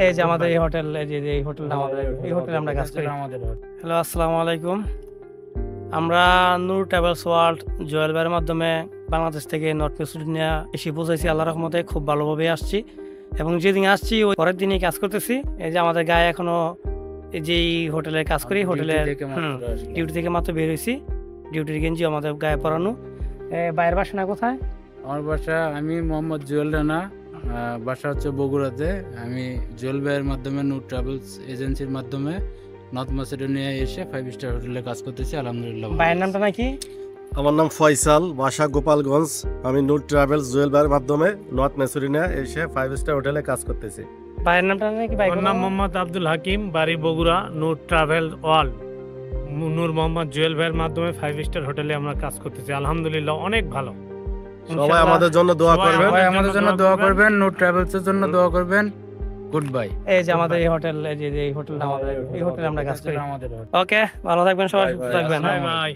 এই যে আমাদের এই হোটেল, এই হোটেলটা আমাদের, এই হোটেলে আমরা কাজ করি। হ্যালো, আসসালামু আলাইকুম। আমরা নূর ট্রাভেলস ওয়ার্ল্ড জুয়েল ভাইয়ের মাধ্যমে বাংলাদেশ থেকে নর্থ মেসিডোনিয়া এসে পৌঁছাইছি। আল্লাহর রহমতে খুব ভালোভাবে আসছি এবং যেদিন আসছি ওই পরের দিনই কাজ করতেছি। এই যে আমাদের গায়ে এখনো এই যে হোটেলে কাজ করি, হোটেলের ডিউটি থেকে মাত্র বের হয়েছি। ডিউটির গেঞ্জি আমাদের গায়ে পরানো। বাইরের বাসা কোথায়? আমার বাসা, আমি মোহাম্মদ জুয়েল রানা, বাসা হচ্ছে বগুড়াতে। আমি জুয়েল ভাইয়ের মাধ্যমে নূর ট্রাভেলস এজেন্সির মাধ্যমে নর্থ মেসিডোনিয়া এসে 5 স্টার হোটেলে কাজ করতেছি। আলহামদুলিল্লাহ। ভাইয়ের নামটা নাকি? আমার নাম ফয়সাল, বাসা গোপালগঞ্জ। আমি নূর ট্রাভেলস জুয়েল ভাইয়ের মাধ্যমে নর্থ মেসিডোনিয়া এসে 5 স্টার হোটেলে কাজ করতেছি। ভাইয়ের নামটা নাকি? আমার নাম মোহাম্মদ আব্দুল হাকিম, বাড়ি বগুড়া। নূর ট্রাভেল ওয়ার্ল্ড নূর মোহাম্মদ জুয়েল ভাইয়ের মাধ্যমে 5 স্টার হোটেলে আমরা কাজ করতেছি। আলহামদুলিল্লাহ, অনেক ভালো। সবাই আমাদের জন্য দোয়া করবেন। সবাই আমাদের জন্য দোয়া করবেন, নূর ট্রাভেলসের জন্য দোয়া করবেন। Good bye. এই যে আমাদের এই হোটেল, এই হোটেলটা আমাদের, এই হোটেলে আমরা কাজ করি। ওকে, ভালো থাকবেন সবাই, সুস্থ থাকবেন। Bye bye.